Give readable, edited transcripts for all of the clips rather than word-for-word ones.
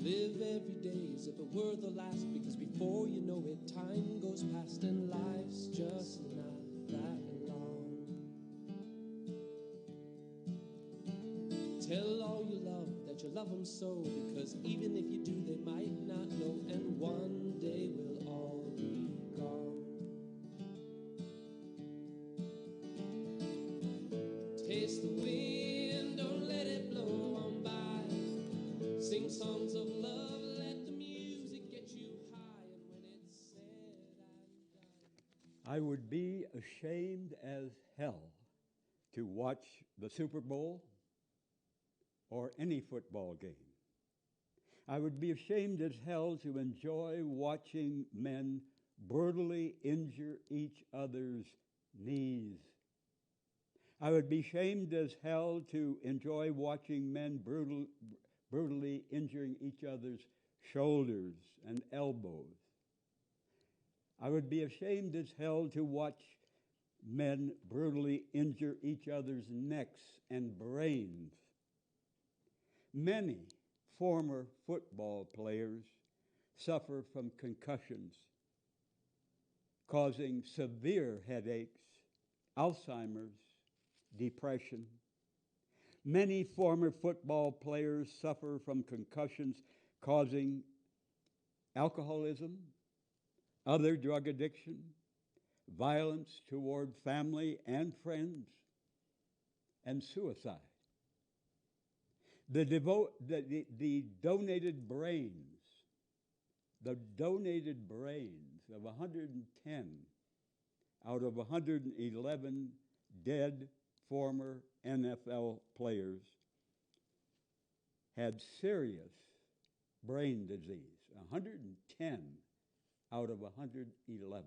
Live every day as if it were the last, because before you know it, time goes past and life's just not that long. Tell all you love that you love them so, because even if you do, they might not know, and one day we'll all be gone. Taste the wind, don't let it blow on by. Sing songs of love, let the music get you high, and when it's said and done. I would be ashamed as hell to watch the Super Bowl or any football game. I would be ashamed as hell to enjoy watching men brutally injure each other's knees. I would be ashamed as hell to enjoy watching men brutally injuring each other's shoulders and elbows. I would be ashamed as hell to watch men brutally injure each other's necks and brains. Many former football players suffer from concussions, causing severe headaches, Alzheimer's, depression. Many former football players suffer from concussions causing alcoholism, other drug addiction, violence toward family and friends, and suicide. The donated brains of 110 out of 111 dead former NFL players had serious brain disease, 110 out of 111.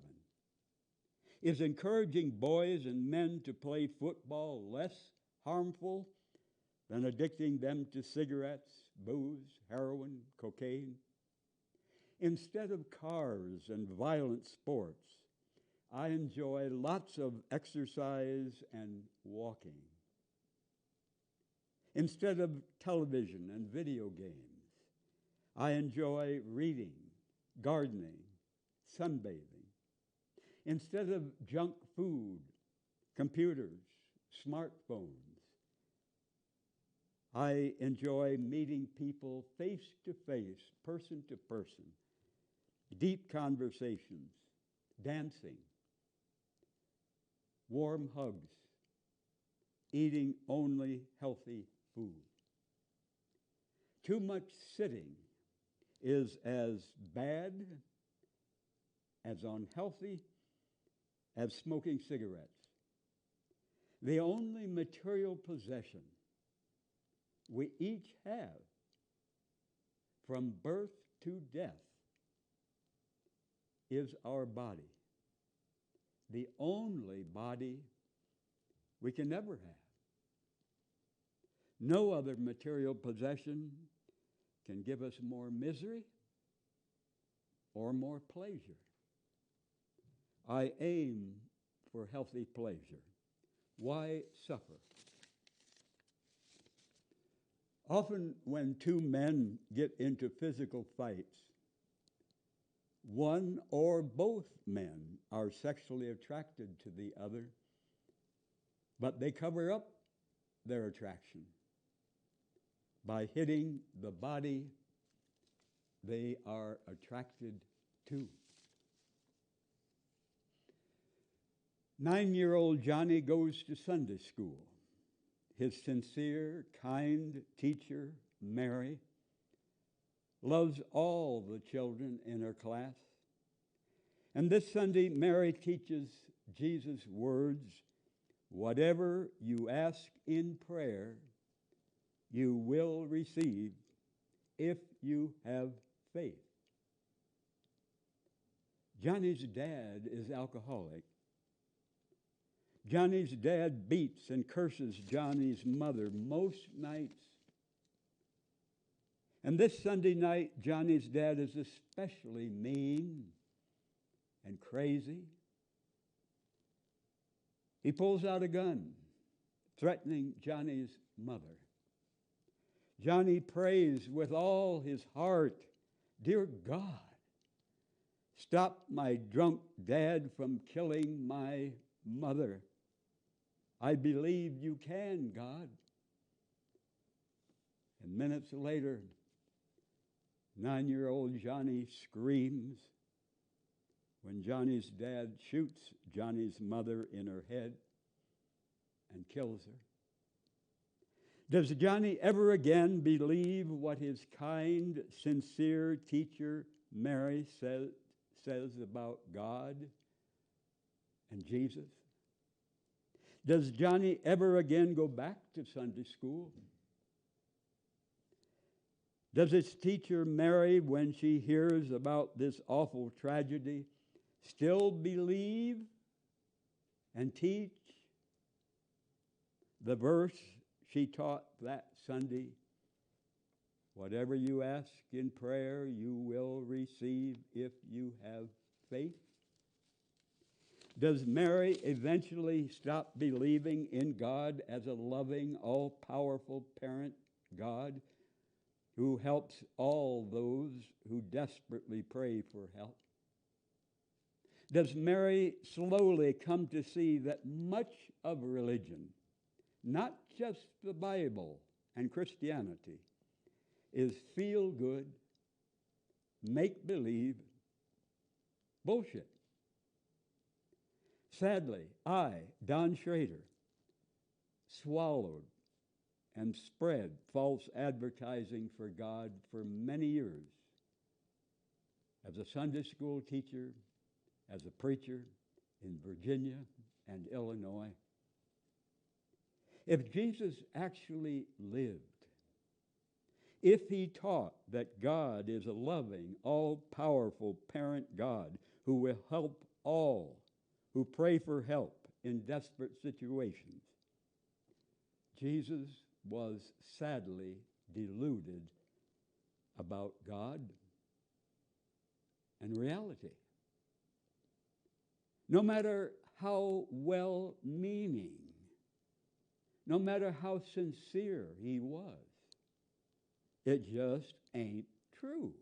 Is encouraging boys and men to play football less harmful than addicting them to cigarettes, booze, heroin, cocaine? Instead of cars and violent sports, I enjoy lots of exercise and walking. Instead of television and video games, I enjoy reading, gardening, sunbathing. Instead of junk food, computers, smartphones, I enjoy meeting people face to face, person to person, deep conversations, dancing, warm hugs, eating only healthy food. Too much sitting is as bad, as unhealthy as smoking cigarettes. The only material possession we each have from birth to death is our body. The only body we can ever have. No other material possession can give us more misery or more pleasure. I aim for healthy pleasure. Why suffer? Often when two men get into physical fights, one or both men are sexually attracted to the other, but they cover up their attraction by hitting the body they are attracted to. 9-year-old Johnny goes to Sunday school. His sincere, kind teacher, Mary, loves all the children in her class. And this Sunday, Mary teaches Jesus' words, "Whatever you ask in prayer, you will receive if you have faith." Johnny's dad is alcoholic. Johnny's dad beats and curses Johnny's mother most nights. And this Sunday night, Johnny's dad is especially mean and crazy. He pulls out a gun, threatening Johnny's mother. Johnny prays with all his heart, "Dear God, stop my drunk dad from killing my mother. I believe you can, God." And minutes later, 9-year-old Johnny screams when Johnny's dad shoots Johnny's mother in her head and kills her. Does Johnny ever again believe what his kind, sincere teacher Mary says about God and Jesus? Does Johnny ever again go back to Sunday school? Does his teacher Mary, when she hears about this awful tragedy, still believe and teach the verse she taught that Sunday? "Whatever you ask in prayer, you will receive if you have faith"? Does Mary eventually stop believing in God as a loving, all-powerful parent God who helps all those who desperately pray for help? Does Mary slowly come to see that much of religion, not just the Bible and Christianity, is feel good, make believe, bullshit? Sadly, I, Don Schrader, swallowed and spread false advertising for God for many years as a Sunday school teacher, as a preacher in Virginia and Illinois. If Jesus actually lived, if he taught that God is a loving, all-powerful parent God who will help all who pray for help in desperate situations, Jesus was sadly deluded about God and reality. No matter how well-meaning, no matter how sincere he was, it just ain't true.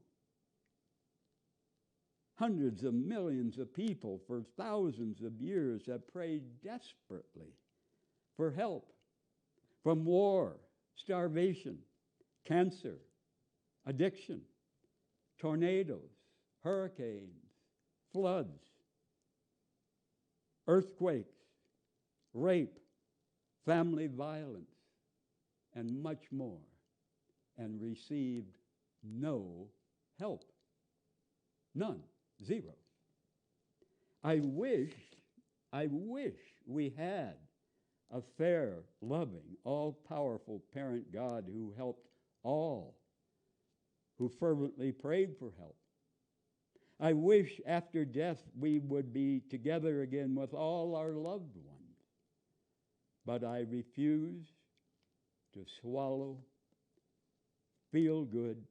Hundreds of millions of people for thousands of years have prayed desperately for help from war, starvation, cancer, addiction, tornadoes, hurricanes, floods, earthquakes, rape, family violence, and much more, and received no help. None. Zero. I wish we had a fair, loving, all-powerful parent God who helped all who fervently prayed for help. I wish after death we would be together again with all our loved ones. But I refuse to swallow feel good,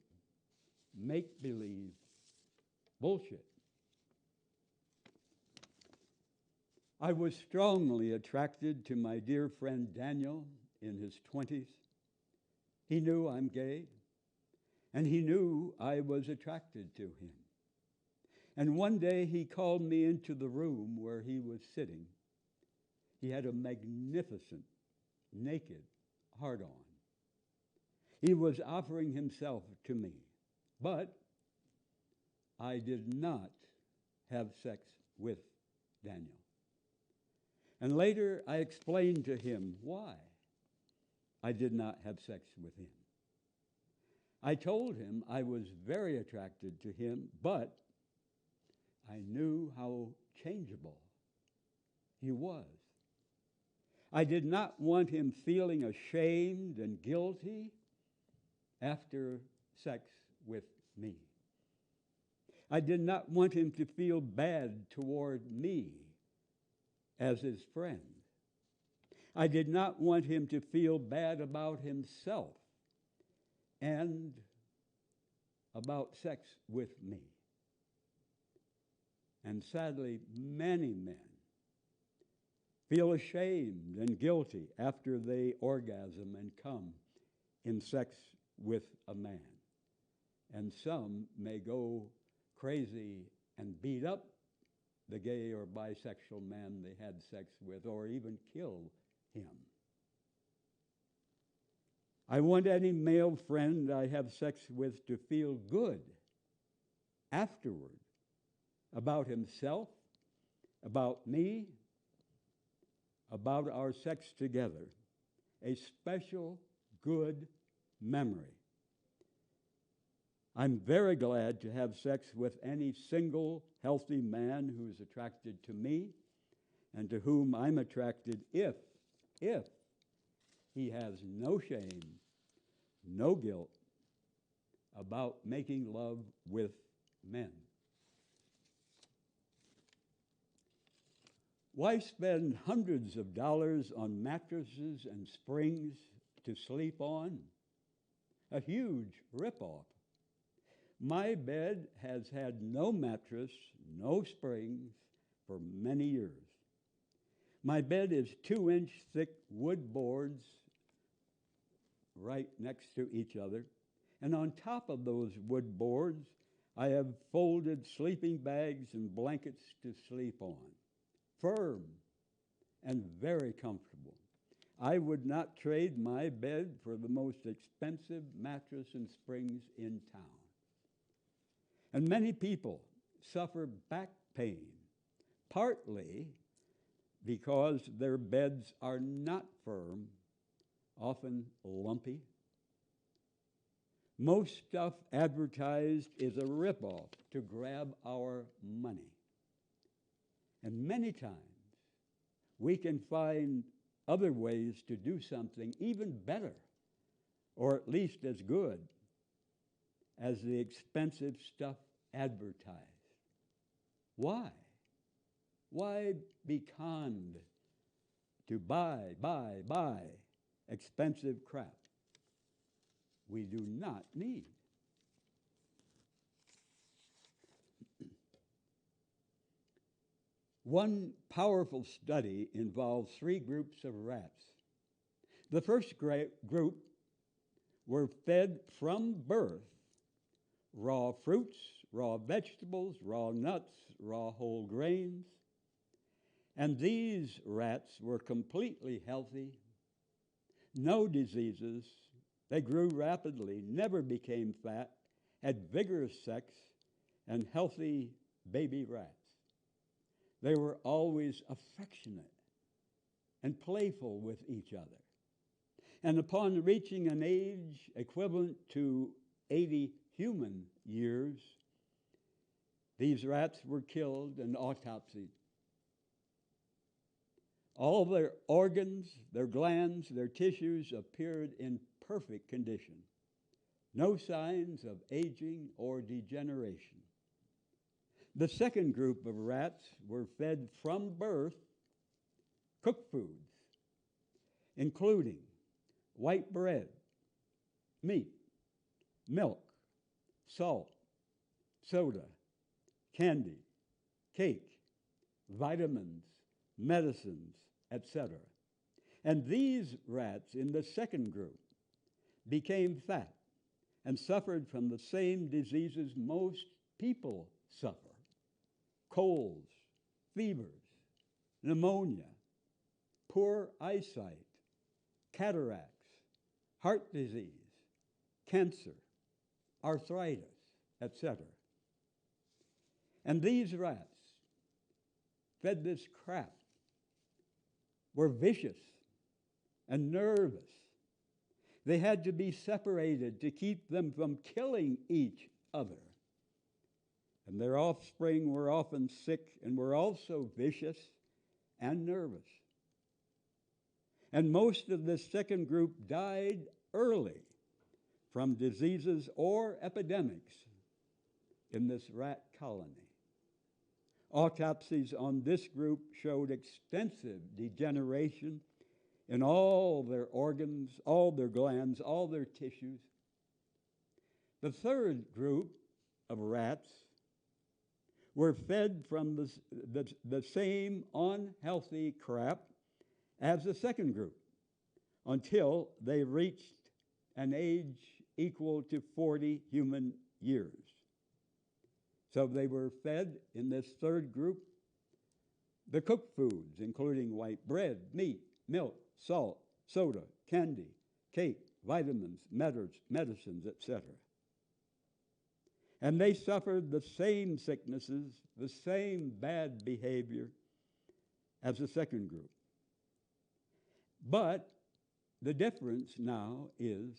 make believe bullshit. I was strongly attracted to my dear friend Daniel in his 20s. He knew I'm gay, and he knew I was attracted to him. And one day he called me into the room where he was sitting. He had a magnificent, naked heart-on. He was offering himself to me, but I did not have sex with Daniel. And later I explained to him why I did not have sex with him. I told him I was very attracted to him, but I knew how changeable he was. I did not want him feeling ashamed and guilty after sex with me. I did not want him to feel bad toward me as his friend. I did not want him to feel bad about himself and about sex with me. And sadly, many men feel ashamed and guilty after they orgasm and come in sex with a man. And some may go crazy and beat up the gay or bisexual man they had sex with, or even kill him. I want any male friend I have sex with to feel good afterward about himself, about me, about our sex together. A special good memory. I'm very glad to have sex with any single, healthy man who's attracted to me and to whom I'm attracted if he has no shame, no guilt about making love with men. Why spend hundreds of dollars on mattresses and springs to sleep on? A huge ripoff. My bed has had no mattress, no springs for many years. My bed is 2-inch thick wood boards right next to each other, and on top of those wood boards, I have folded sleeping bags and blankets to sleep on. Firm and very comfortable. I would not trade my bed for the most expensive mattress and springs in town. And many people suffer back pain, partly because their beds are not firm, often lumpy. Most stuff advertised is a ripoff to grab our money. And many times, we can find other ways to do something even better, or at least as good, as the expensive stuff advertised. Why? Why be conned to buy expensive crap we do not need? One powerful study involved 3 groups of rats. The first group were fed from birth raw fruits, raw vegetables, raw nuts, raw whole grains. And these rats were completely healthy, no diseases. They grew rapidly, never became fat, had vigorous sex, and healthy baby rats. They were always affectionate and playful with each other. And upon reaching an age equivalent to 80 human years, these rats were killed and autopsied. All their organs, their glands, their tissues appeared in perfect condition. No signs of aging or degeneration. The second group of rats were fed from birth cooked foods, including white bread, meat, milk, salt, soda, candy, cake, vitamins, medicines, etc. And these rats in the second group became fat and suffered from the same diseases most people suffer: colds, fevers, pneumonia, poor eyesight, cataracts, heart disease, cancer, arthritis, etc. And these rats, fed this crap, were vicious and nervous. They had to be separated to keep them from killing each other. And their offspring were often sick and were also vicious and nervous. And most of this second group died early from diseases or epidemics in this rat colony. Autopsies on this group showed extensive degeneration in all their organs, all their glands, all their tissues. The third group of rats were fed from the same unhealthy crap as the second group until they reached an age equal to 40 human years. So they were fed in this third group the cooked foods, including white bread, meat, milk, salt, soda, candy, cake, vitamins, medicines, etc. And they suffered the same sicknesses, the same bad behavior as the second group. But the difference now is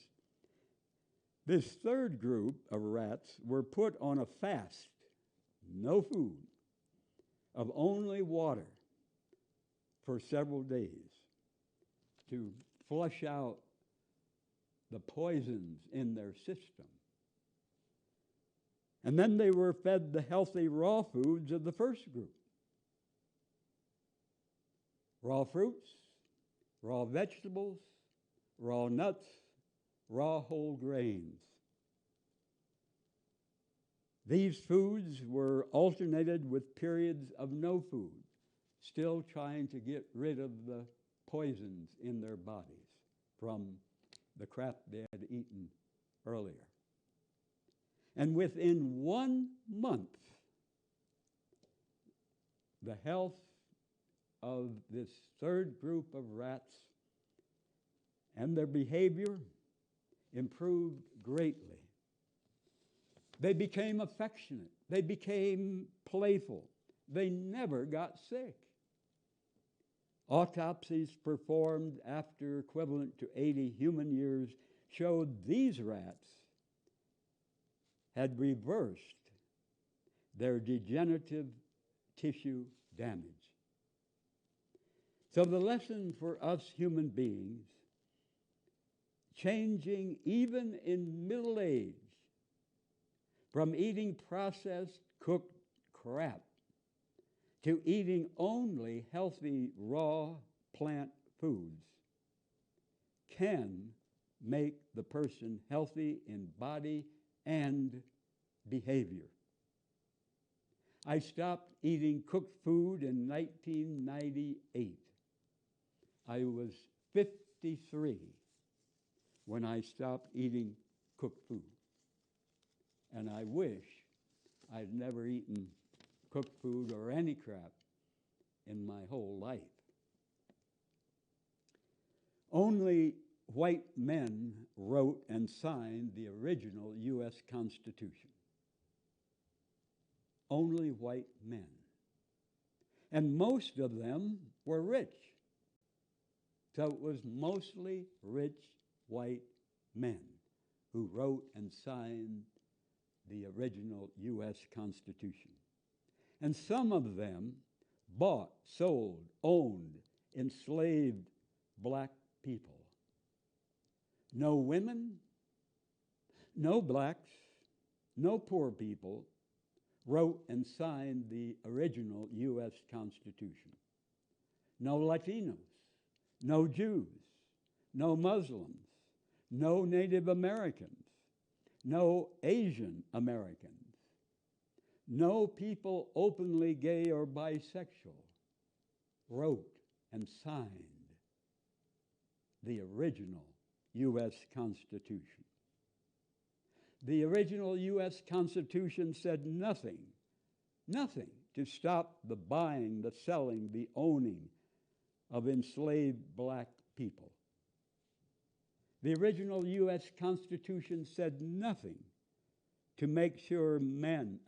this third group of rats were put on a fast, no food, of only water for several days to flush out the poisons in their system. And then they were fed the healthy raw foods of the first group. Raw fruits, raw vegetables, raw nuts, raw whole grains. These foods were alternated with periods of no food, still trying to get rid of the poisons in their bodies from the crap they had eaten earlier. And within 1 month, the health of this third group of rats and their behavior improved greatly. They became affectionate. They became playful. They never got sick. Autopsies performed after equivalent to 80 human years showed these rats had reversed their degenerative tissue damage. So the lesson for us human beings, changing even in middle age from eating processed, cooked crap to eating only healthy, raw plant foods, can make the person healthy in body and behavior. I stopped eating cooked food in 1998. I was 53 when I stopped eating cooked food. And I wish I'd never eaten cooked food or any crap in my whole life. Only white men wrote and signed the original U.S. Constitution. Only white men. And most of them were rich. So it was mostly rich white men who wrote and signed the original U.S. Constitution. And some of them bought, sold, owned, enslaved black people. No women, no blacks, no poor people wrote and signed the original U.S. Constitution. No Latinos, no Jews, no Muslims, no Native Americans, no Asian Americans, no people openly gay or bisexual wrote and signed the original U.S. Constitution. The original U.S. Constitution said nothing to stop the buying, the selling, the owning of enslaved black people. The original U.S. Constitution said nothing to make sure women,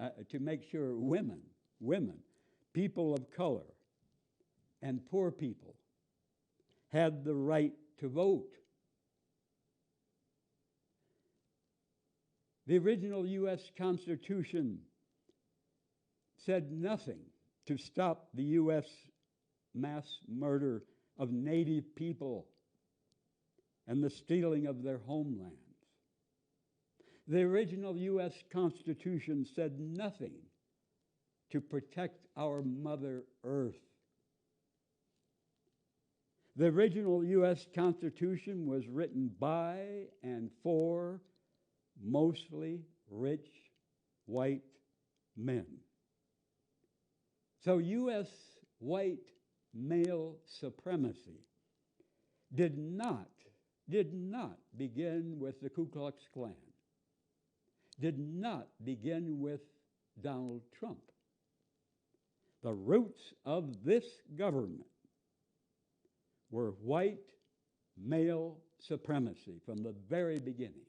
people of color, and poor people had the right to vote. The original U.S. Constitution said nothing to stop the U.S. mass murder of Native people and the stealing of their homelands. The original U.S. Constitution said nothing to protect our Mother Earth. The original U.S. Constitution was written by and for mostly rich white men. So U.S. white male supremacy did not did not begin with the Ku Klux Klan, did not begin with Donald Trump. The roots of this government were white male supremacy from the very beginning.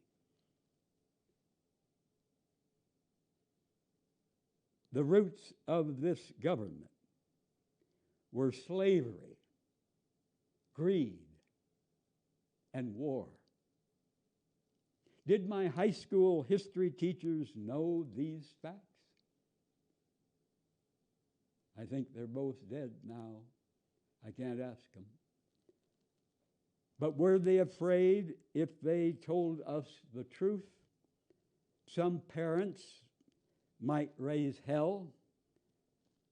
The roots of this government were slavery, greed, and war. Did my high school history teachers know these facts? I think they're both dead now. I can't ask them. But were they afraid if they told us the truth? Some parents might raise hell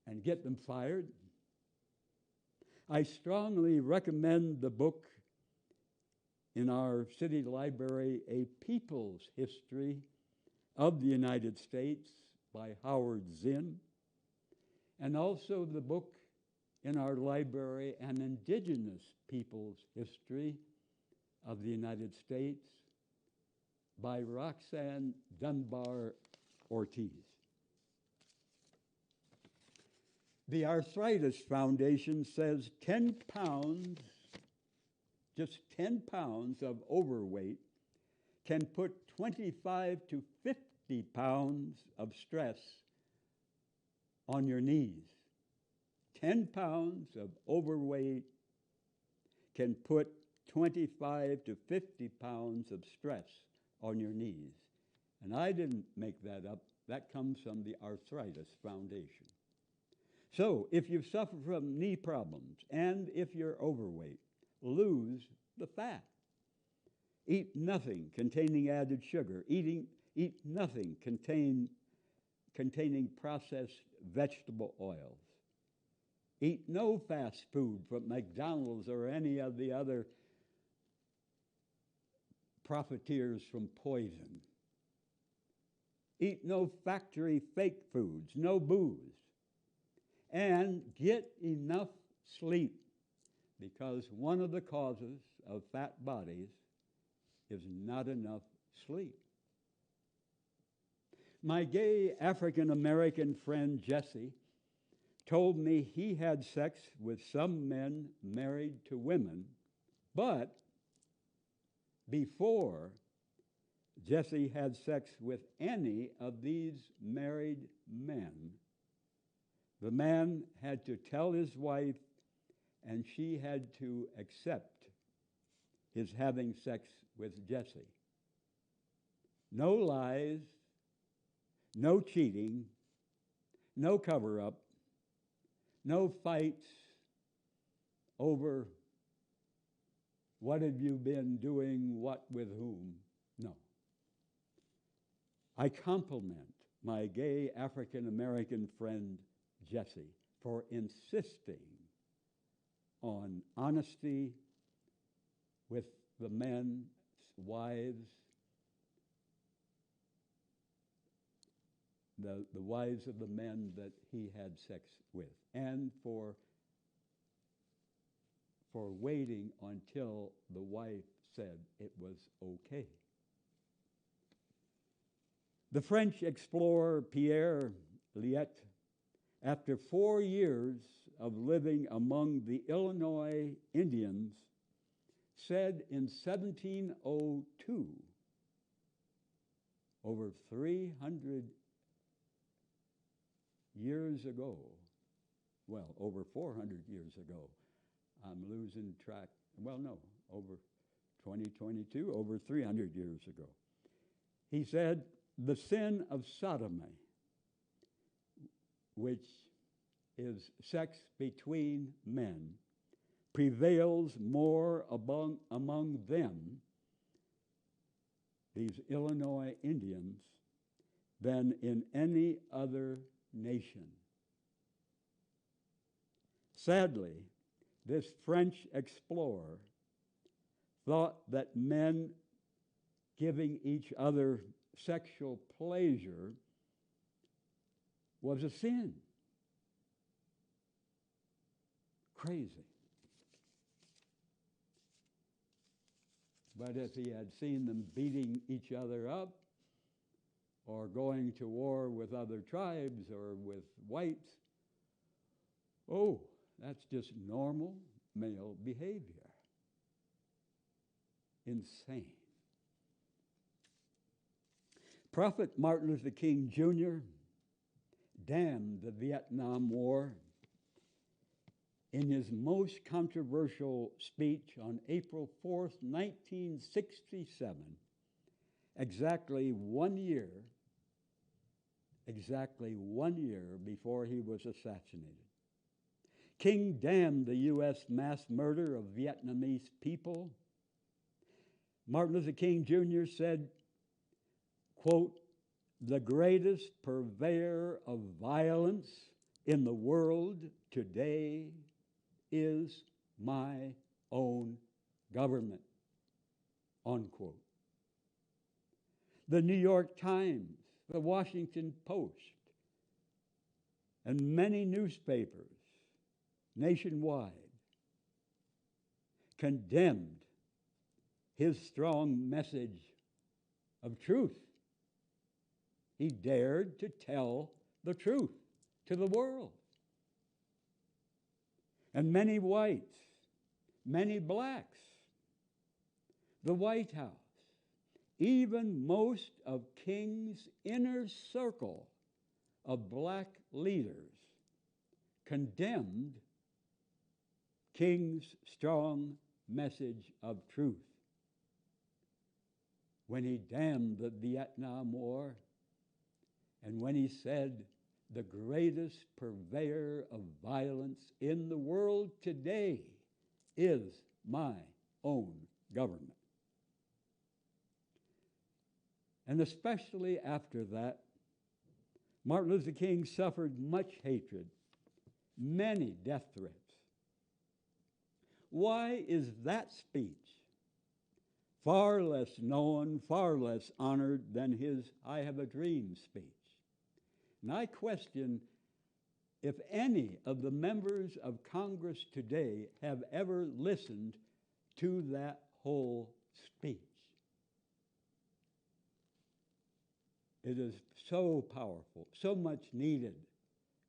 and get them fired. I strongly recommend the book in our city library, A People's History of the United States by Howard Zinn, and also the book in our library, An Indigenous People's History of the United States by Roxanne Dunbar Ortiz. The Arthritis Foundation says 10 pounds, just 10 pounds of overweight can put 25 to 50 pounds of stress on your knees. 10 pounds of overweight can put 25 to 50 pounds of stress on your knees. And I didn't make that up. That comes from the Arthritis Foundation. So if you suffer from knee problems and if you're overweight, lose the fat. Eat nothing containing added sugar. Eat nothing containing processed vegetable oils. Eat no fast food from McDonald's or any of the other profiteers from poison. Eat no factory fake foods, no booze. And get enough sleep, because one of the causes of fat bodies is not enough sleep. My gay African-American friend Jesse told me he had sex with some men married to women, but before Jesse had sex with any of these married men, the man had to tell his wife, and she had to accept his having sex with Jesse. No lies, no cheating, no cover-up, no fights over what have you been doing, what with whom. No. I compliment my gay African-American friend Jesse for insisting on honesty with the men's wives, the wives of the men that he had sex with, and for waiting until the wife said it was okay. The French explorer Pierre Liet, after 4 years of living among the Illinois Indians, said in 1702, over 300 years ago, well, over 400 years ago, I'm losing track, well, no, over 2022, over 300 years ago. He said, the sin of sodomy, which is sex between men, prevails more among them, these Illinois Indians, than in any other nation. Sadly, this French explorer thought that men giving each other sexual pleasure was a sin. Crazy. But if he had seen them beating each other up or going to war with other tribes or with whites, oh, that's just normal male behavior. Insane. Prophet Martin Luther King Jr. damned the Vietnam War in his most controversial speech on April 4th, 1967, exactly 1 year before he was assassinated. King damned the U.S. mass murder of Vietnamese people. Martin Luther King Jr. said, quote, "The greatest purveyor of violence in the world today is my own government," unquote. The New York Times, the Washington Post, and many newspapers nationwide condemned his strong message of truth. He dared to tell the truth to the world. And many whites, many blacks, the White House, even most of King's inner circle of black leaders condemned King's strong message of truth when he damned the Vietnam War and when he said, "The greatest purveyor of violence in the world today is my own government." And especially after that, Martin Luther King suffered much hatred, many death threats. Why is that speech far less known, far less honored than his "I Have a Dream" speech? And I question if any of the members of Congress today have ever listened to that whole speech. It is so powerful, so much needed,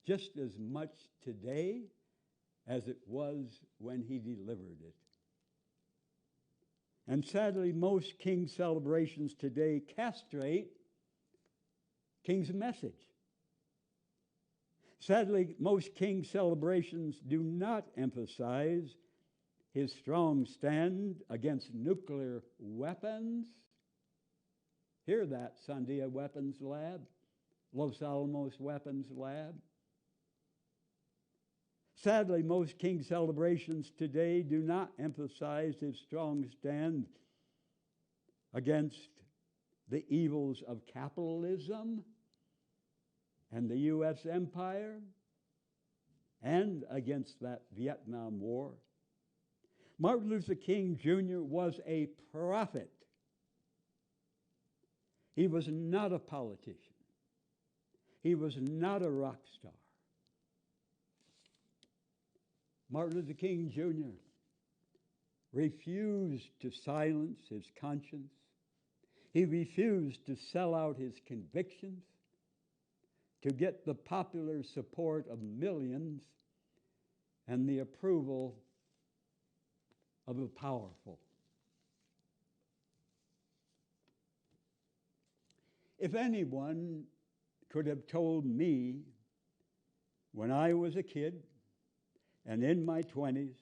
just as much today as it was when he delivered it. And sadly, most King celebrations today castrate King's message. Sadly, most King celebrations do not emphasize his strong stand against nuclear weapons. Hear that, Sandia Weapons Lab, Los Alamos Weapons Lab. Sadly, most King celebrations today do not emphasize his strong stand against the evils of capitalism and the U.S. empire and against that Vietnam War. Martin Luther King Jr. was a prophet. He was not a politician. He was not a rock star. Martin Luther King Jr. refused to silence his conscience. He refused to sell out his convictions to get the popular support of millions and the approval of the powerful. If anyone could have told me when I was a kid and in my 20s,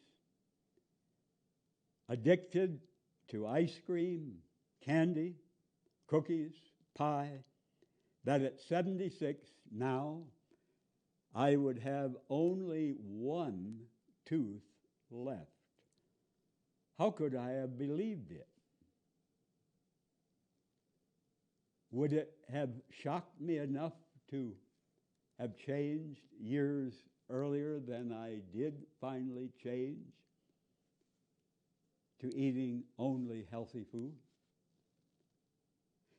addicted to ice cream, candy, cookies, pie, that at 76 now I would have only one tooth left, how could I have believed it? Would it have shocked me enough to have changed years earlier than I did finally change to eating only healthy food?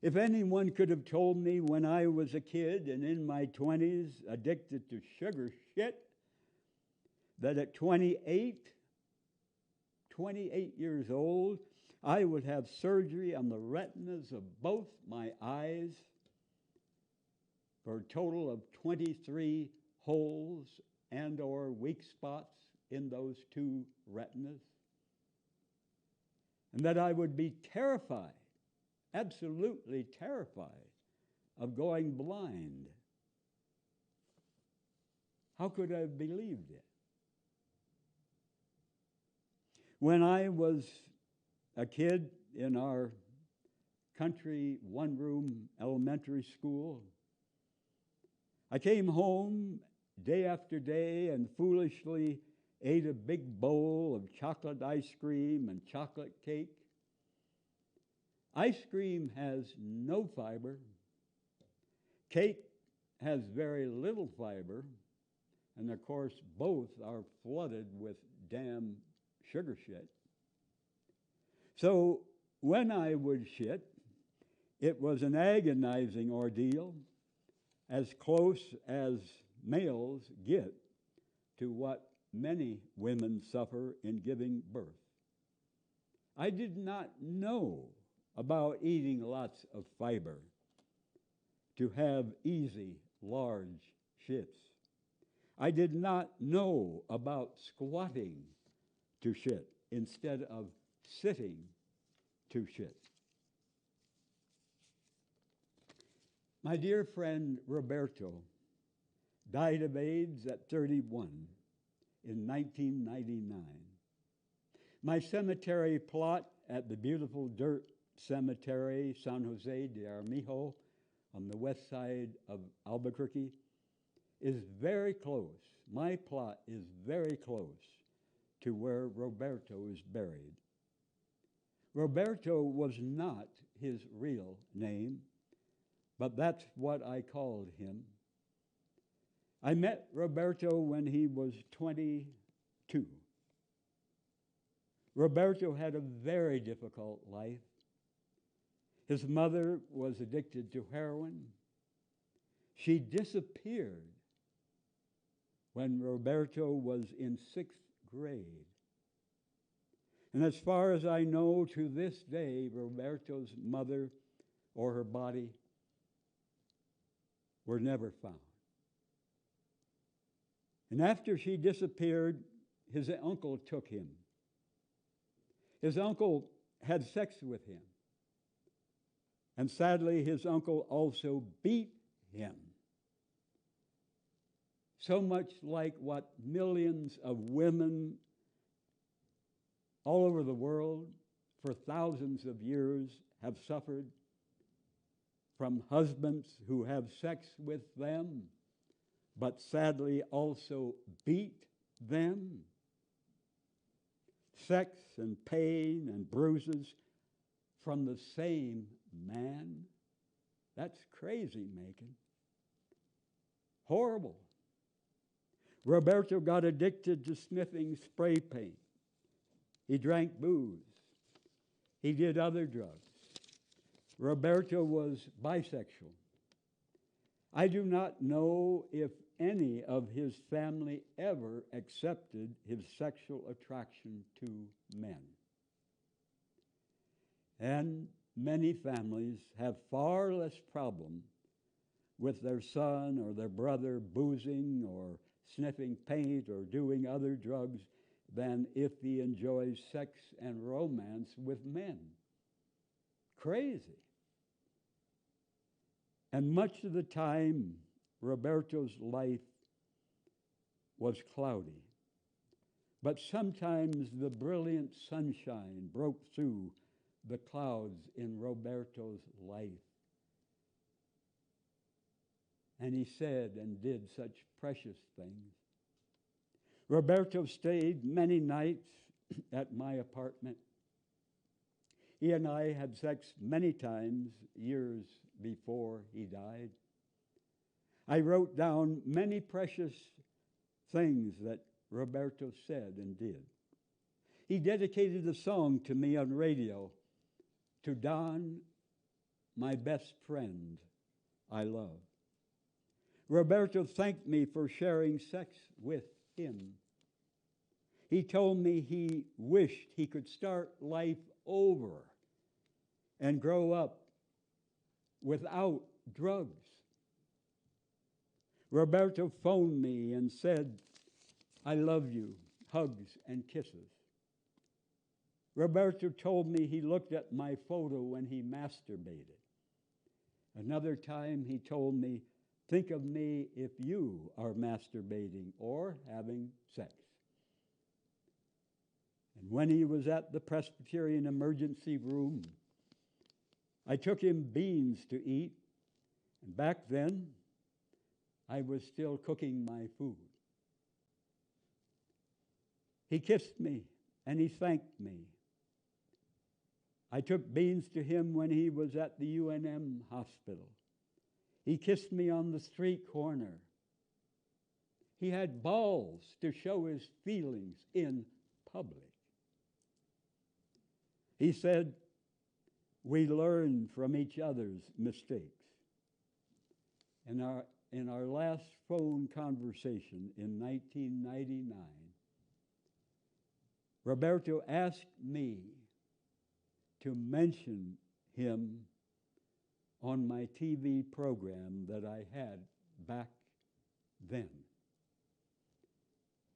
If anyone could have told me when I was a kid and in my 20s addicted to sugar shit, that at 28 years old, I would have surgery on the retinas of both my eyes for a total of 23 holes and or weak spots in those two retinas. And that I would be terrified, absolutely terrified, of going blind. How could I have believed it? When I was a kid in our country one-room elementary school, I came home day after day and foolishly ate a big bowl of chocolate ice cream and chocolate cake. Ice cream has no fiber. Cake has very little fiber. And of course, both are flooded with damn sugar shit. So when I would shit, it was an agonizing ordeal, as close as males get to what many women suffer in giving birth. I did not know about eating lots of fiber to have easy, large shits. I did not know about squatting to shit instead of sitting to shit. My dear friend Roberto died of AIDS at 31 in 1999. My cemetery plot at the beautiful dirt cemetery, San Jose de Armijo, on the west side of Albuquerque, is very close. My plot is very close to where Roberto is buried. Roberto was not his real name, but that's what I called him. I met Roberto when he was 22. Roberto had a very difficult life. His mother was addicted to heroin. She disappeared when Roberto was in 6th grade. And as far as I know, to this day, Roberto's mother or her body were never found. And after she disappeared, his uncle took him. His uncle had sex with him. And sadly, his uncle also beat him. So much like what millions of women all over the world for thousands of years have suffered from husbands who have sex with them, but sadly also beat them. Sex and pain and bruises from the same man. That's crazy making. Horrible. Roberto got addicted to sniffing spray paint. He drank booze. He did other drugs. Roberto was bisexual. I do not know if any of his family ever accepted his sexual attraction to men. And many families have far less problem with their son or their brother boozing or sniffing paint or doing other drugs than if he enjoys sex and romance with men. Crazy. And much of the time, Roberto's life was cloudy. But sometimes the brilliant sunshine broke through the clouds in Roberto's life. And he said and did such precious things. Roberto stayed many nights at my apartment. He and I had sex many times years before he died. I wrote down many precious things that Roberto said and did. He dedicated a song to me on radio, "To Don, my best friend I love." Roberto thanked me for sharing sex with him. He told me he wished he could start life over and grow up without drugs. Roberto phoned me and said, "I love you," hugs and kisses. Roberto told me he looked at my photo when he masturbated. Another time he told me, "Think of me if you are masturbating or having sex." And when he was at the Presbyterian emergency room, I took him beans to eat, and back then, I was still cooking my food. He kissed me and he thanked me. I took beans to him when he was at the UNM hospital. He kissed me on the street corner. He had balls to show his feelings in public. He said, "We learn from each other's mistakes." In our last phone conversation in 1999, Roberto asked me to mention him on my TV program that I had back then.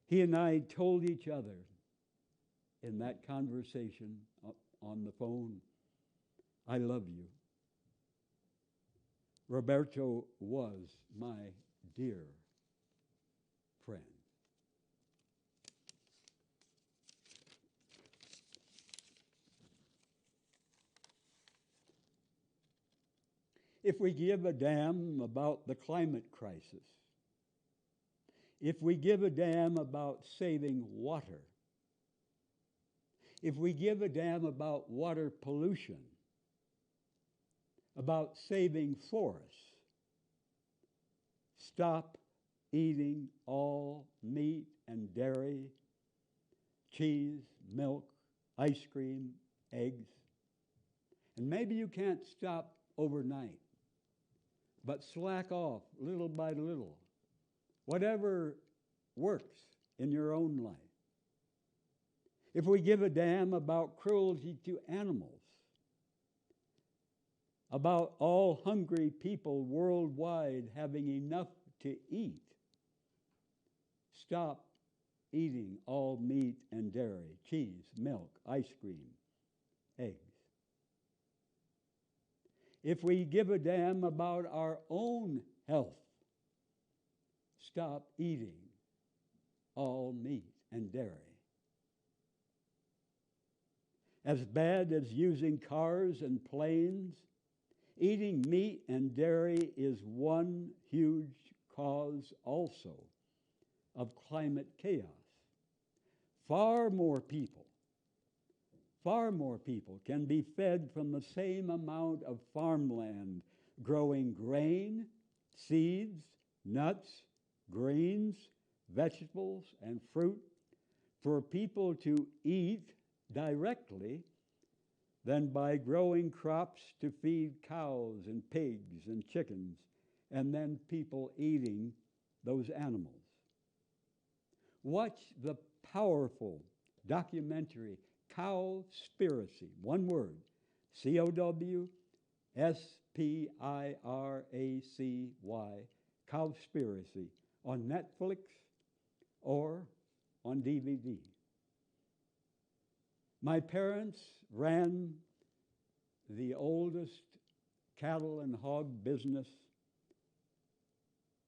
He and I told each other in that conversation on the phone, "I love you." Roberto was my dear friend. If we give a damn about the climate crisis, if we give a damn about saving water, if we give a damn about water pollution, about saving forests, stop eating all meat and dairy, cheese, milk, ice cream, eggs. And maybe you can't stop overnight, but slack off little by little, whatever works in your own life. If we give a damn about cruelty to animals, about all hungry people worldwide having enough to eat, stop eating all meat and dairy, cheese, milk, ice cream, eggs. If we give a damn about our own health, stop eating all meat and dairy. As bad as using cars and planes, eating meat and dairy is one huge cause also of climate chaos. Far more people can be fed from the same amount of farmland growing grain, seeds, nuts, greens, vegetables, and fruit for people to eat directly than by growing crops to feed cows and pigs and chickens, and then people eating those animals. Watch the powerful documentary Cowspiracy, one word, Cowspiracy, Cowspiracy, on Netflix or on DVD. My parents ran the oldest cattle and hog business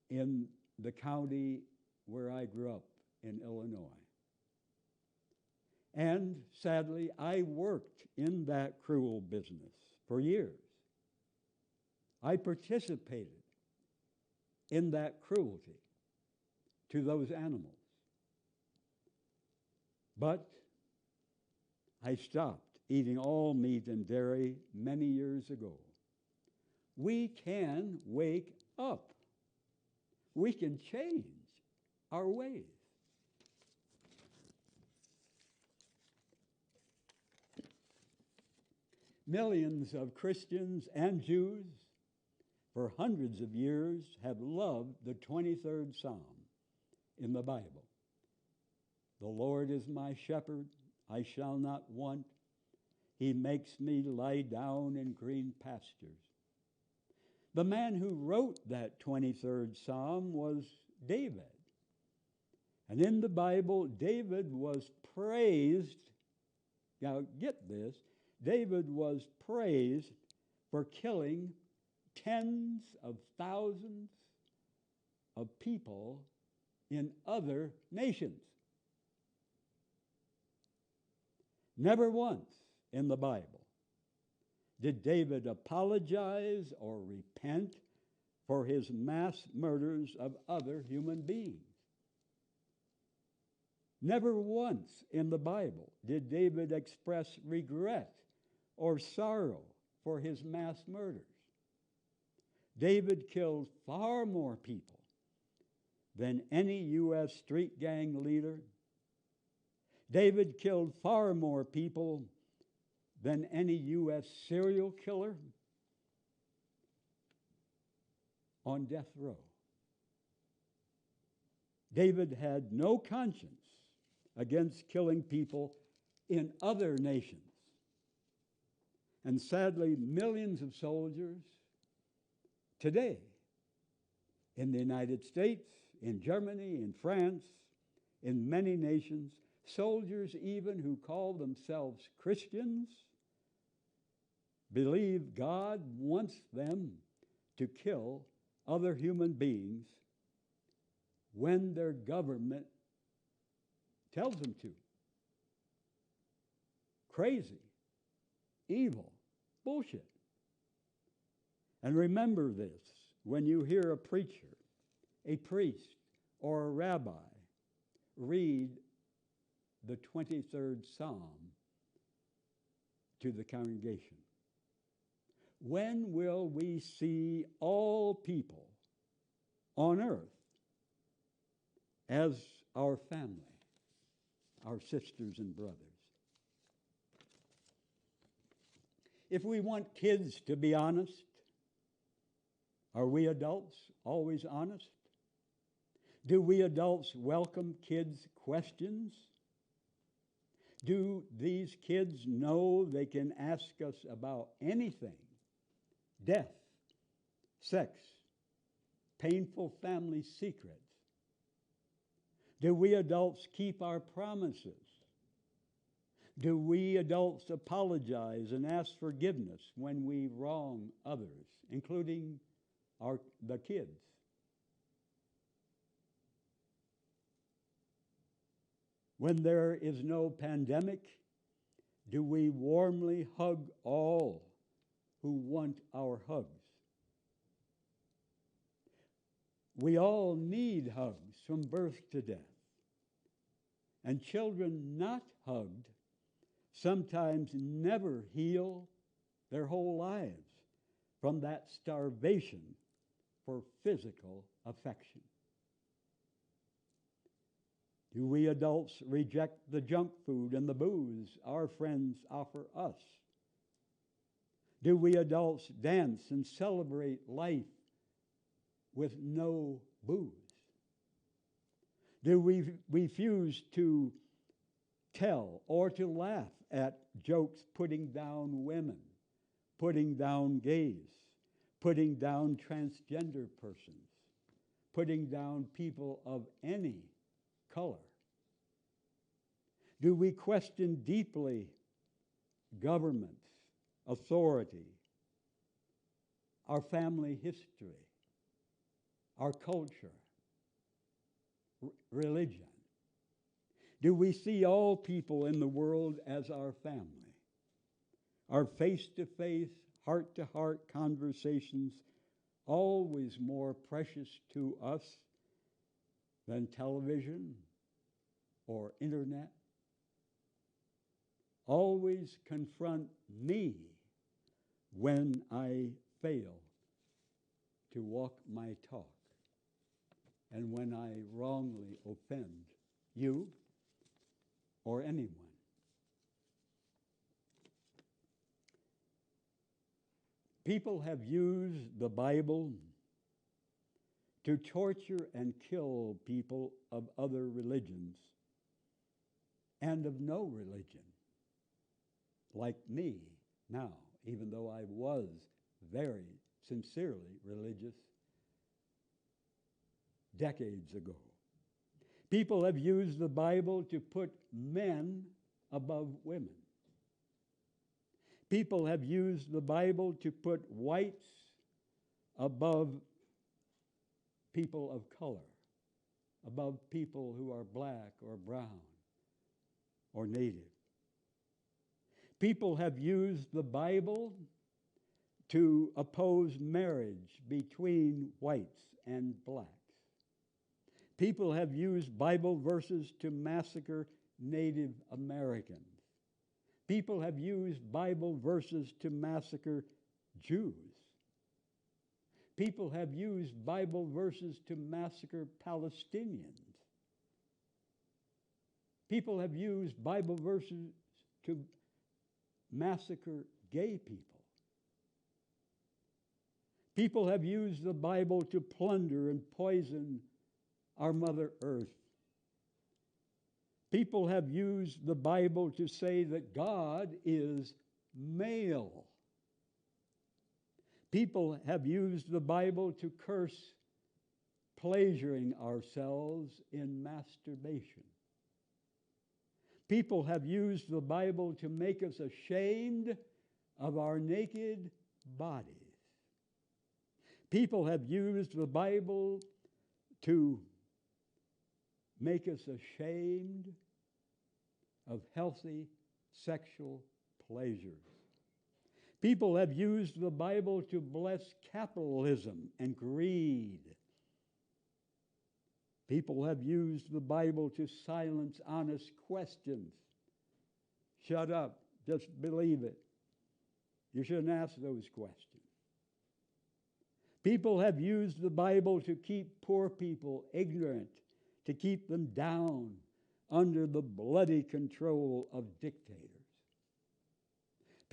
in the county where I grew up in Illinois. And sadly, I worked in that cruel business for years. I participated in that cruelty to those animals. But I stopped eating all meat and dairy many years ago. We can wake up. We can change our ways. Millions of Christians and Jews for hundreds of years have loved the 23rd Psalm in the Bible. "The Lord is my shepherd, I shall not want. He makes me lie down in green pastures. The man who wrote that 23rd Psalm was David. And in the Bible, David was praised. Now, get this. David was praised for killing tens of thousands of people in other nations. Never once in the Bible did David apologize or repent for his mass murders of other human beings. Never once in the Bible did David express regret or sorrow for his mass murders. David killed far more people than any U.S. street gang leader. David killed far more people than any U.S. serial killer on death row. David had no conscience against killing people in other nations. And sadly, millions of soldiers today in the United States, in Germany, in France, in many nations, soldiers even who call themselves Christians, believe God wants them to kill other human beings when their government tells them to. Crazy, evil, bullshit. And remember this, when you hear a preacher, a priest, or a rabbi read the 23rd Psalm to the congregation. When will we see all people on earth as our family, our sisters and brothers? If we want kids to be honest, are we adults always honest? Do we adults welcome kids' questions? Do these kids know they can ask us about anything? Death, sex, painful family secrets. Do we adults keep our promises? Do we adults apologize and ask forgiveness when we wrong others, including the kids? When there is no pandemic, do we warmly hug all who want our hugs? We all need hugs from birth to death. And children not hugged sometimes never heal their whole lives from that starvation for physical affection. Do we adults reject the junk food and the booze our friends offer us? Do we adults dance and celebrate life with no booze? Do we refuse to tell or to laugh at jokes putting down women, putting down gays, putting down transgender persons, putting down people of any color? Do we question deeply government, authority, our family history, our culture, religion? Do we see all people in the world as our family? Are face-to-face, heart-to-heart conversations always more precious to us than television or internet? Always confront me when I fail to walk my talk and when I wrongly offend you or anyone. People have used the Bible to torture and kill people of other religions and of no religion. like me now, even though I was very sincerely religious decades ago. People have used the Bible to put men above women. People have used the Bible to put whites above people of color, above people who are black or brown or native. People have used the Bible to oppose marriage between whites and blacks. People have used Bible verses to massacre Native Americans. People have used Bible verses to massacre Jews. People have used Bible verses to massacre Palestinians. People have used Bible verses to massacre gay people. People have used the Bible to plunder and poison our Mother Earth. People have used the Bible to say that God is male. People have used the Bible to curse pleasuring ourselves in masturbation. People have used the Bible to make us ashamed of our naked bodies. People have used the Bible to make us ashamed of healthy sexual pleasures. People have used the Bible to bless capitalism and greed. People have used the Bible to silence honest questions. Shut up, just believe it. You shouldn't ask those questions. People have used the Bible to keep poor people ignorant, to keep them down under the bloody control of dictators.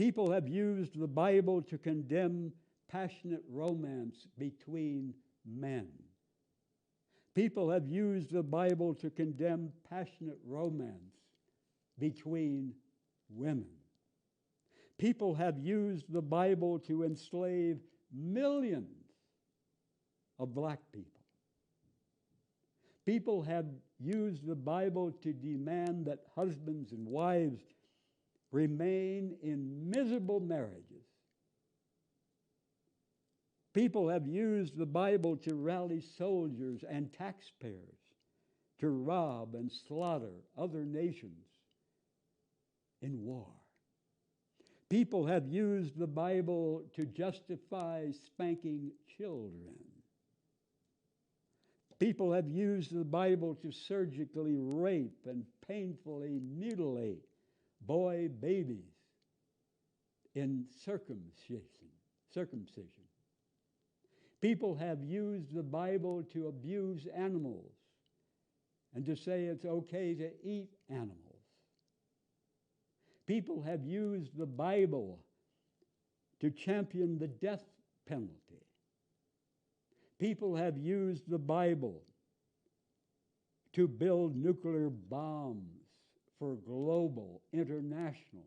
People have used the Bible to condemn passionate romance between men. People have used the Bible to condemn passionate romance between women. People have used the Bible to enslave millions of black people. People have used the Bible to demand that husbands and wives remain in miserable marriages. People have used the Bible to rally soldiers and taxpayers to rob and slaughter other nations in war. People have used the Bible to justify spanking children. People have used the Bible to surgically rape and painfully mutilate boy babies in circumcision. People have used the Bible to abuse animals and to say it's okay to eat animals. People have used the Bible to champion the death penalty. People have used the Bible to build nuclear bombs for global, international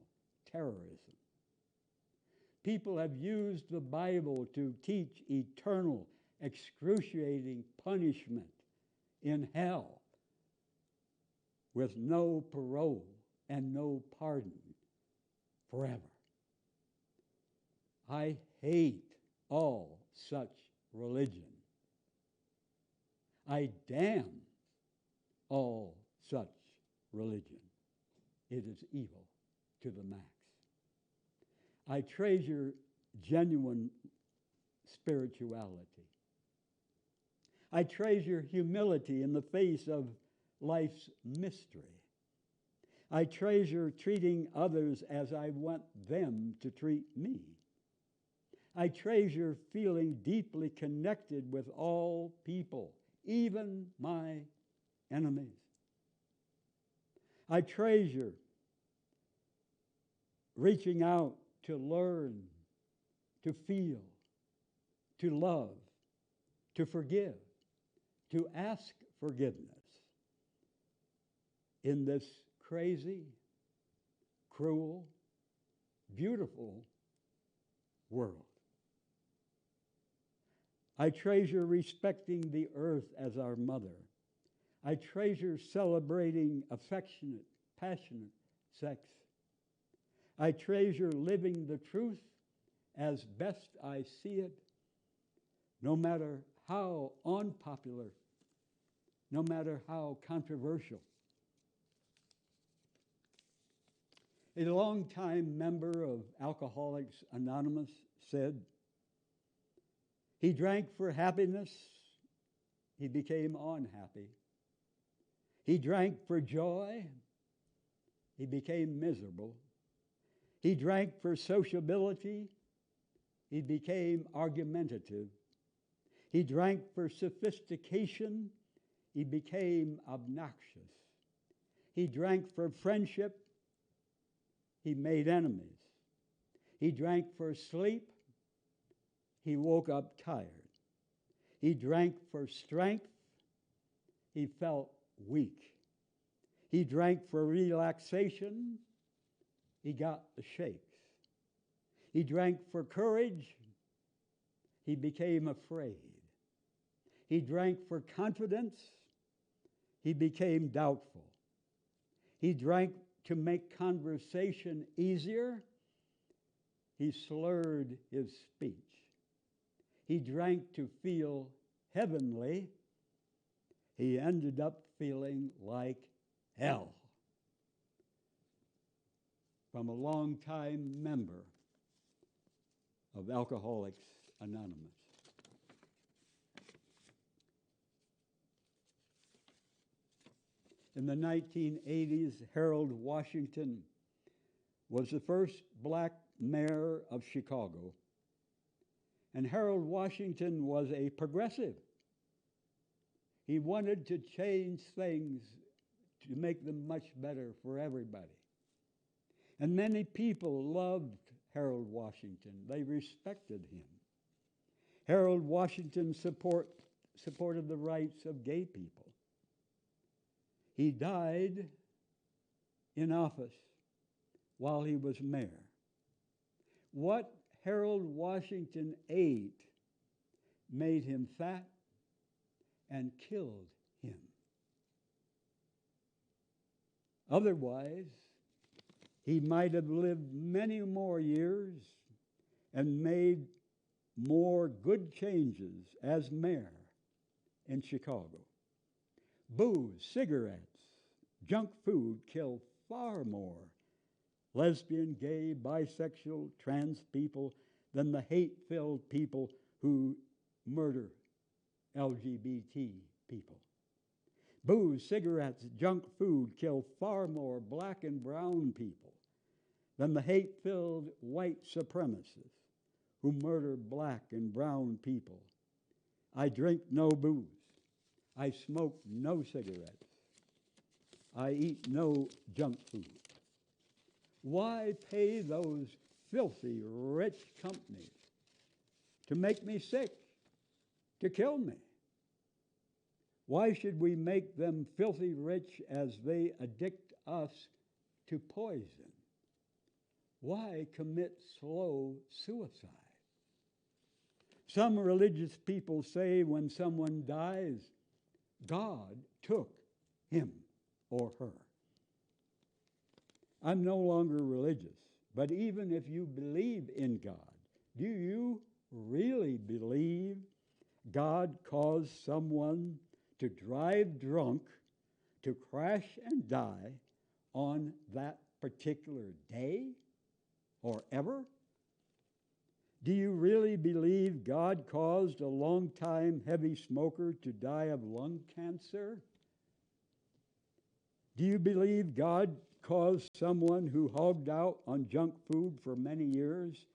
terrorism. People have used the Bible to teach eternal, excruciating punishment in hell with no parole and no pardon forever. I hate all such religion. I damn all such religion. It is evil to the max. I treasure genuine spirituality. I treasure humility in the face of life's mystery. I treasure treating others as I want them to treat me. I treasure feeling deeply connected with all people, even my enemies. I treasure reaching out to learn, to feel, to love, to forgive, to ask forgiveness in this crazy, cruel, beautiful world. I treasure respecting the earth as our mother. I treasure celebrating affectionate, passionate sex. I treasure living the truth as best I see it, no matter how unpopular, no matter how controversial. A longtime member of Alcoholics Anonymous said, he drank for happiness, he became unhappy. He drank for joy, he became miserable. He drank for sociability, he became argumentative. He drank for sophistication, he became obnoxious. He drank for friendship, he made enemies. He drank for sleep, he woke up tired. He drank for strength, he felt weak. He drank for relaxation, he got the shakes. He drank for courage, he became afraid. He drank for confidence, he became doubtful. He drank to make conversation easier, he slurred his speech. He drank to feel heavenly, he ended up feeling like hell. From a longtime member of Alcoholics Anonymous. In the 1980s, Harold Washington was the first black mayor of Chicago. And Harold Washington was a progressive. He wanted to change things to make them much better for everybody. And many people loved Harold Washington. They respected him. Harold Washington supported the rights of gay people. He died in office while he was mayor. What Harold Washington ate made him fat and killed him. Otherwise, he might have lived many more years and made more good changes as mayor in Chicago. Booze, cigarettes, junk food kill far more lesbian, gay, bisexual, trans people than the hate-filled people who murder LGBT people. Booze, cigarettes, junk food kill far more black and brown people than the hate-filled white supremacists who murder black and brown people. I drink no booze. I smoke no cigarettes. I eat no junk food. Why pay those filthy rich companies to make me sick, to kill me? Why should we make them filthy rich as they addict us to poison? Why commit slow suicide? Some religious people say when someone dies, God took him or her. I'm no longer religious, but even if you believe in God, do you really believe God caused someone to drive drunk, to crash and die on that particular day or ever? Do you really believe God caused a long-time heavy smoker to die of lung cancer? Do you believe God caused someone who hogged out on junk food for many years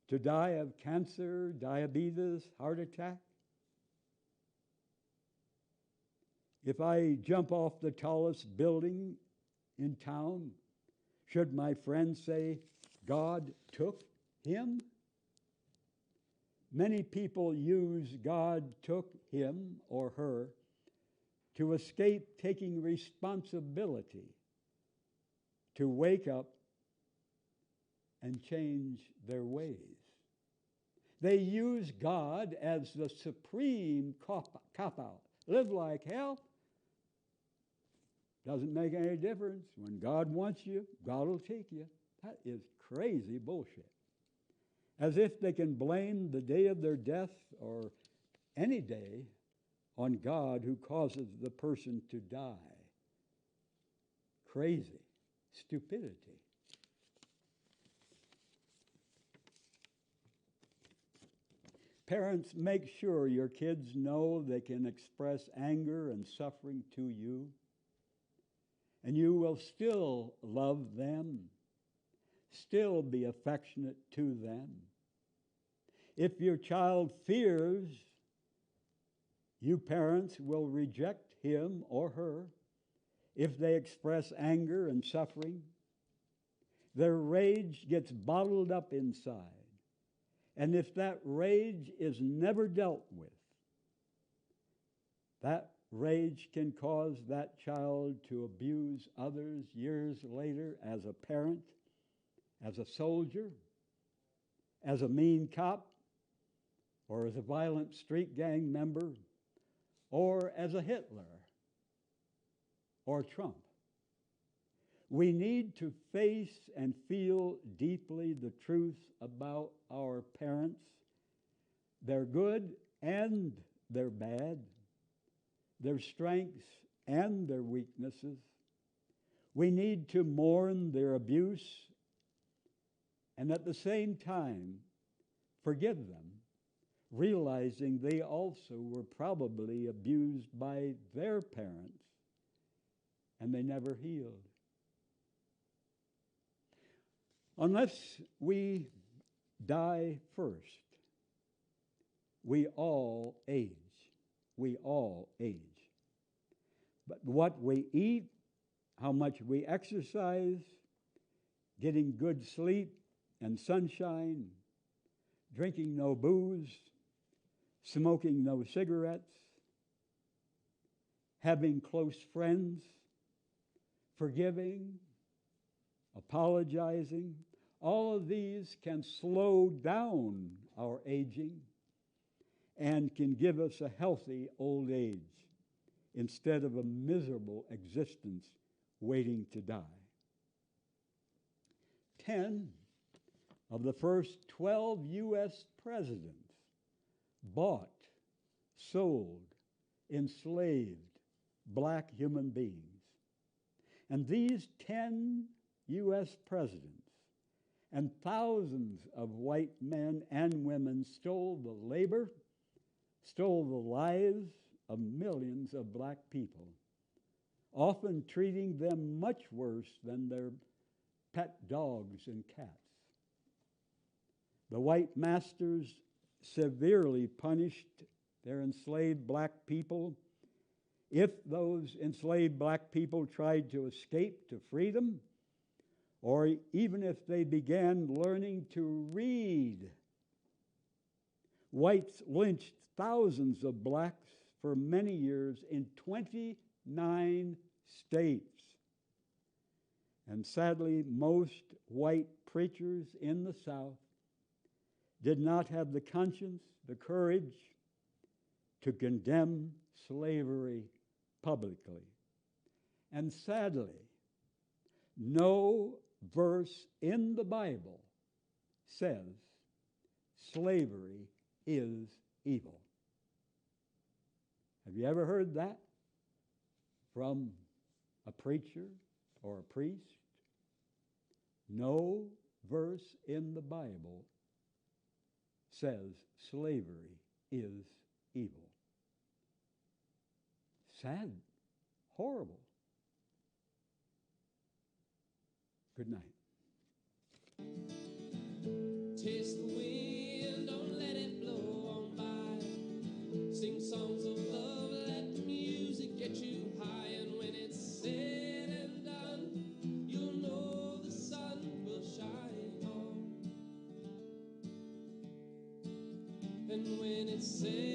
to die of cancer, diabetes, heart attack? If I jump off the tallest building in town, should my friends say, God took him? Many people use God took him or her to escape taking responsibility, to wake up and change their ways. They use God as the supreme cop-out. Live like hell. Doesn't make any difference. When God wants you, God will take you. That is crazy bullshit. As if they can blame the day of their death or any day on God who causes the person to die. Crazy. Stupidity. Parents, make sure your kids know they can express anger and suffering to you, and you will still love them, still be affectionate to them. If your child fears, you parents will reject him or her if they express anger and suffering. Their rage gets bottled up inside. And if that rage is never dealt with, that rage can cause that child to abuse others years later as a parent, as a soldier, as a mean cop, or as a violent street gang member, or as a Hitler or Trump. We need to face and feel deeply the truth about our parents, their good and their bad, their strengths and their weaknesses. We need to mourn their abuse and at the same time forgive them, realizing they also were probably abused by their parents and they never healed. Unless we die first, we all age. We all age. But what we eat, how much we exercise, getting good sleep and sunshine, drinking no booze, smoking no cigarettes, having close friends, forgiving, apologizing, all of these can slow down our aging and can give us a healthy old age instead of a miserable existence waiting to die. 10 of the first 12 U.S. presidents bought, sold, enslaved black human beings. And these 10 U.S. presidents and thousands of white men and women stole the labor, stole the lives of millions of black people, often treating them much worse than their pet dogs and cats. The white masters severely punished their enslaved black people. If those enslaved black people tried to escape to freedom, or even if they began learning to read, whites lynched thousands of blacks for many years in 29 states. And sadly, most white preachers in the South did not have the conscience, the courage to condemn slavery publicly. And sadly, no verse in the Bible says slavery is evil. Have you ever heard that from a preacher or a priest? No verse in the Bible says slavery is evil. Sad, horrible. Good night. Taste the wind, don't let it blow on by. Sing songs of love, let the music get you high. And when it's said and done, you'll know the sun will shine on. And when it's said